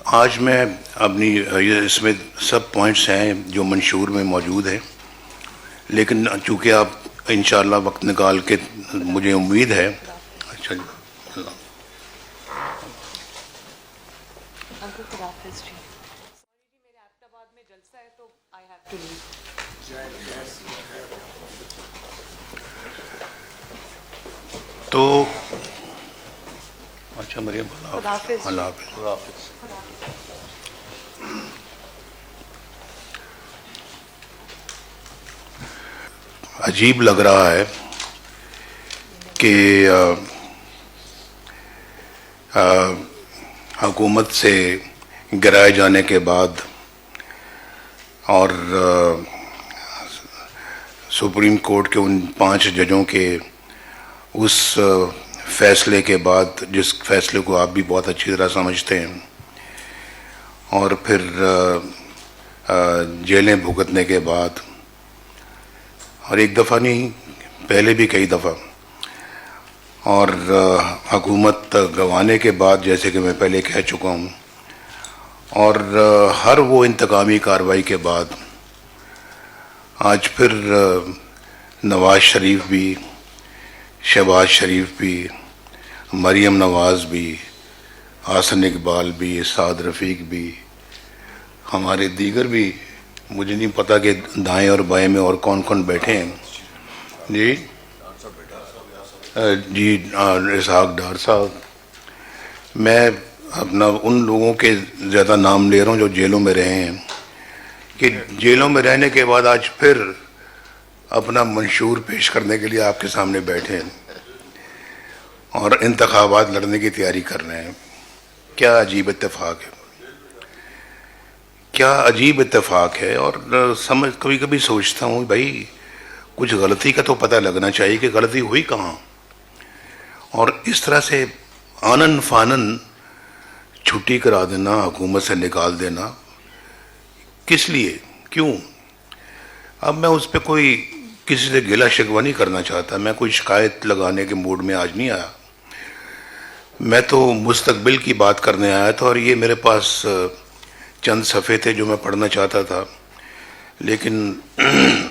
آج میں اپنی اس میں سب پوائنٹس ہیں جو منشور میں موجود ہیں، لیکن چونکہ آپ انشاءاللہ وقت نکال کے مجھے امید ہے. اچھا جی، تو اچھا مریم، اللہ حافظ. عجیب لگ رہا ہے کہ حکومت سے گرائے جانے کے بعد اور سپریم کورٹ کے ان 5 ججوں کے اس فیصلے کے بعد، جس فیصلے کو آپ بھی بہت اچھی طرح سمجھتے ہیں، اور پھر جیلیں بھگتنے کے بعد، اور ایک دفعہ نہیں، پہلے بھی کئی دفعہ، اور حکومت گنوانے کے بعد، جیسے کہ میں پہلے کہہ چکا ہوں، اور ہر وہ انتقامی کارروائی کے بعد آج پھر نواز شریف بھی، شہباز شریف بھی، مریم نواز بھی، حسن اقبال بھی، سعد رفیق بھی، ہمارے دیگر بھی، مجھے نہیں پتا کہ دائیں اور بائیں میں اور کون کون بیٹھے ہیں. جی اسحاق ڈار صاحب. میں اپنا ان لوگوں کے زیادہ نام لے رہا ہوں جو جیلوں میں رہے ہیں، کہ جیلوں میں رہنے کے بعد آج پھر اپنا منشور پیش کرنے کے لیے آپ کے سامنے بیٹھے ہیں اور انتخابات لڑنے کی تیاری کر رہے ہیں. کیا عجیب اتفاق ہے، کیا عجیب اتفاق ہے. اور کبھی کبھی سوچتا ہوں بھائی کچھ غلطی کا تو پتہ لگنا چاہیے کہ غلطی ہوئی کہاں، اور اس طرح سے آنن فانن چھٹی کرا دینا، حکومت سے نکال دینا، کس لیے، کیوں؟ اب میں اس پہ کوئی کسی سے گلہ شکوہ نہیں کرنا چاہتا، میں کوئی شکایت لگانے کے موڈ میں آج نہیں آیا. میں تو مستقبل کی بات کرنے آیا تھا، اور یہ میرے پاس چند صفحے تھے جو میں پڑھنا چاہتا تھا، لیکن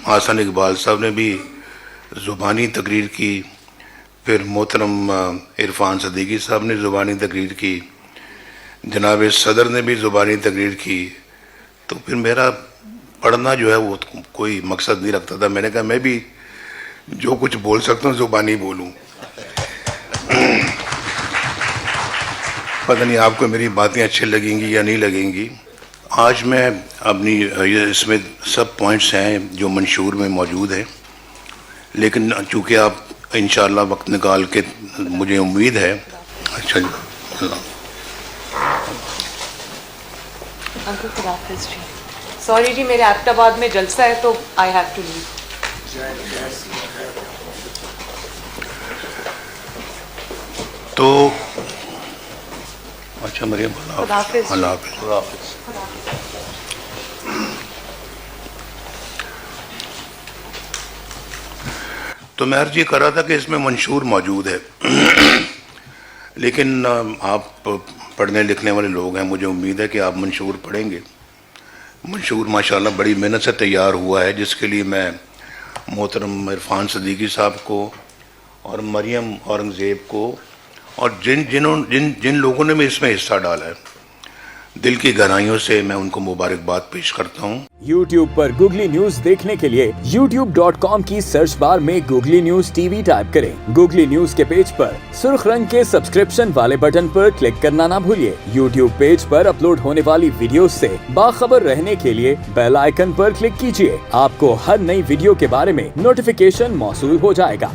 حسن اقبال صاحب نے بھی زبانی تقریر کی، پھر محترم عرفان صدیقی صاحب نے زبانی تقریر کی، جناب صدر نے بھی زبانی تقریر کی، تو پھر میرا پڑھنا جو ہے وہ کوئی مقصد نہیں رکھتا تھا. میں نے کہا میں بھی جو کچھ بول سکتا ہوں زبانی بولوں. پتہ نہیں آپ کو میری باتیں اچھی لگیں گی یا نہیں لگیں گی. آج میں اپنی اس میں سب پوائنٹس ہیں جو منشور میں موجود ہیں، لیکن چونکہ آپ انشاءاللہ وقت نکال کے مجھے امید ہے. اچھا جی، سوری جی، میرے ایبٹ آباد میں جلسہ ہے تو آئی ہیو ٹو لیو. تو اچھا مریم، اللہ حافظ. تو میں عرض یہ کر رہا تھا کہ اس میں منشور موجود ہے، لیکن آپ پڑھنے لکھنے والے لوگ ہیں، مجھے امید ہے کہ آپ منشور پڑھیں گے. منشور ماشاءاللہ بڑی محنت سے تیار ہوا ہے، جس کے لیے میں محترم عرفان صدیقی صاحب کو اور مریم اورنگزیب کو اور جن لوگوں نے بھی اس میں حصہ ڈالا ہے، دل کی گہرائیوں سے میں ان کو مبارکباد پیش کرتا ہوں. YouTube پر گوگلی نیوز دیکھنے کے لیے youtube.com کی سرچ بار میں googly news T V type کریں. گوگلی نیوز کے پیج پر سرخ رنگ کے سبسکرپشن والے بٹن پر کلک کرنا نہ بھولیے. YouTube پیج پر اپلوڈ ہونے والی ویڈیوز سے باخبر رہنے کے لیے بیل آئیکن پر کلک کیجیے. آپ کو ہر نئی ویڈیو کے بارے میں نوٹیفیکیشن موصول ہو جائے گا.